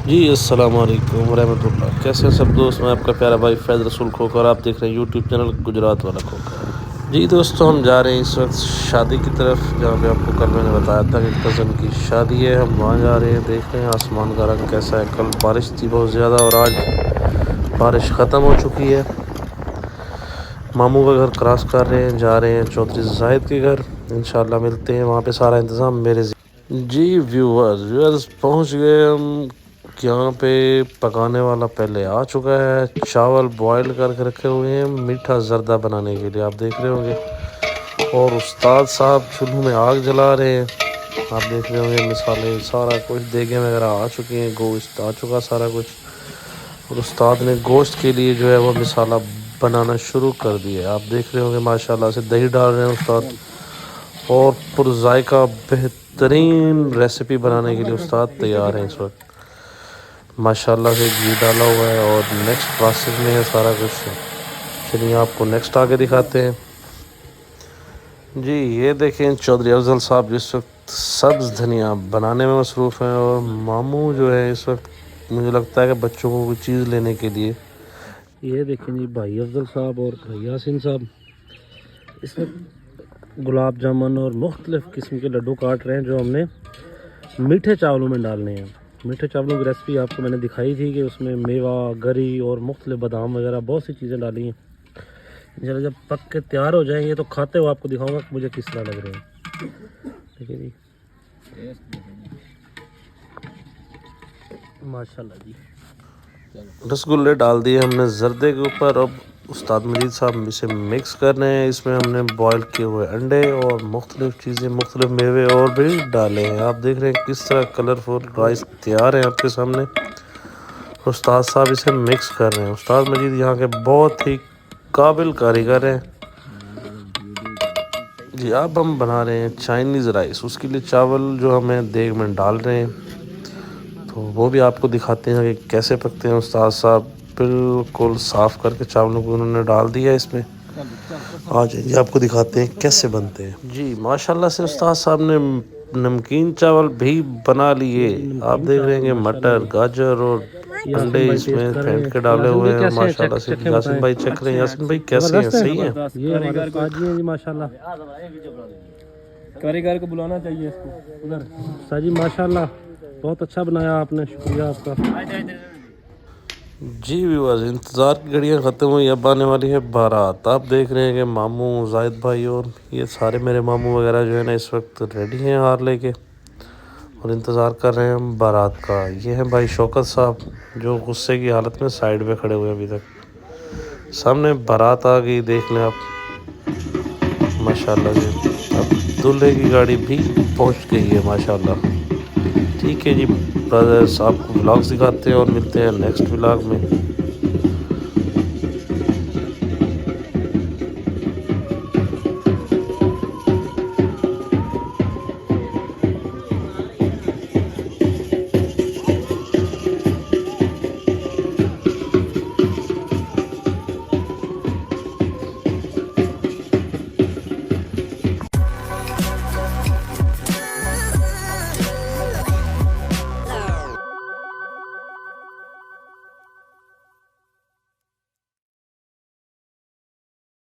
जी अस्सलाम वालेकुम रहमतुल्लाह। कैसे हैं सब दोस्त। मैं आपका प्यारा भाई फैज़ रसूल खोखर और आप देख रहे हैं यूट्यूब चैनल गुजरात वाला खोखर। जी दोस्तों, हम जा रहे हैं इस वक्त शादी की तरफ, जहाँ पे आपको कल मैंने बताया था कि कज़न की शादी है। हम वहाँ जा रहे हैं। देख रहे हैं आसमान का रंग कैसा है। कल बारिश थी बहुत ज़्यादा और आज बारिश ख़त्म हो चुकी है। मामू का घर क्रॉस कर रहे हैं, जा रहे हैं चौधरी जाहिद के घर। इंशाल्लाह मिलते हैं वहाँ पे। सारा इंतज़ाम मेरे जी व्यूअर्स पहुँच गए हम। यहाँ पे पकाने वाला पहले आ चुका है। चावल बॉयल करके रखे हुए हैं मीठा ज़र्दा बनाने के लिए, आप देख रहे होंगे। और उस्ताद साहब चूल्हे में आग जला रहे हैं, आप देख रहे होंगे। मिसाले सारा कुछ देगे वगैरह आ चुकी हैं, गोश्त आ चुका सारा कुछ। और उस्ताद ने गोश्त के लिए जो है वो मिसाला बनाना शुरू कर दिया, आप देख रहे होंगे। माशाल्लाह से दही डाल रहे हैं उस्ताद और पुरजायका बेहतरीन रेसिपी बनाने के लिए उस्ताद तैयार हैं इस वक्त। माशाल्लाह से घी डाला हुआ है और नेक्स्ट प्रोसेस में है सारा कुछ। चलिए आपको नेक्स्ट आगे दिखाते हैं। जी ये देखें चौधरी अफजल साहब जिस वक्त सब्ज़ धनिया बनाने में मसरूफ़ हैं और मामू जो है इस वक्त मुझे लगता है कि बच्चों को कोई चीज़ लेने के लिए। ये देखें जी भाई अफजल साहब और भाई यासिन साहब इस वक्त गुलाब जामुन और मुख्तलिफ़ किस्म के लड्डू काट रहे हैं, जो हमने मीठे चावलों में डालने हैं। मीठे चावलों की रेसिपी आपको मैंने दिखाई थी कि उसमें मेवा गरी और मुख्तलिफ़ बादाम वगैरह बहुत सी चीज़ें डाली हैं। जब पक के तैयार हो जाएंगे तो खाते हुए आपको दिखाऊंगा कि मुझे किस तरह लग रहे हैं। ठीक है जी, माशाल्लाह जी। रसगुल्ले डाल दिए हमने जर्दे के ऊपर। अब उस्ताद मजीद साहब इसे मिक्स कर रहे हैं। इसमें हमने बॉयल किए हुए अंडे और मुख्तलिफ़ चीज़ें, मुख्तलिफ़ मेवे और भी डाले हैं। आप देख रहे हैं किस तरह कलरफुल राइस तैयार है आपके सामने। उस्ताद साहब इसे मिक्स कर रहे हैं। उस्ताद मजीद यहाँ के बहुत ही काबिल कारीगर हैं जी। अब हम बना रहे हैं चाइनीज़ राइस। उसके लिए चावल जो हमें देग में डाल रहे हैं, तो वो भी आपको दिखाते हैं कि कैसे पकते हैं। उस्ताद साहब बिल्कुल साफ़ करके चावलों को उन्होंने डाल दिया इसमें। आ जाइए आपको दिखाते हैं कैसे बनते हैं। जी माशाल्लाह से उस्ताद साहब ने नमकीन चावल भी बना लिए। आप देख रहे हैं मटर गाजर और अंडे इसमें फेंट के डाले हुए हैं। माशाल्लाह से यासिन भाई चेक रहे हैं। यासिन भाई कैसे हैं, सही हैं? ये हमारे उस्ताद जी हैं जी माशाल्लाह। कारीगर को बुलाना चाहिए इसको उधर। साजी माशाल्लाह बहुत अच्छा बनाया आपने, शुक्रिया आपका। जी व्यूअर्स, इंतज़ार की घड़ियाँ ख़त्म हुई, अब आने वाली है बारात। आप देख रहे हैं कि मामू जाहिद भाई और ये सारे मेरे मामू वगैरह जो है ना इस वक्त रेडी हैं हार लेके और इंतज़ार कर रहे हैं बारात का। ये हैं भाई शौकत साहब जो गुस्से की हालत में साइड में खड़े हुए अभी तक। सामने बारात आ गई, देख लें आप माशाल्लाह से। अब दूल्हे की गाड़ी भी पहुंच गई है माशाल्लाह। ठीक है जी ब्रदर्स, आपको व्लॉग्स दिखाते हैं और मिलते हैं नेक्स्ट व्लॉग में।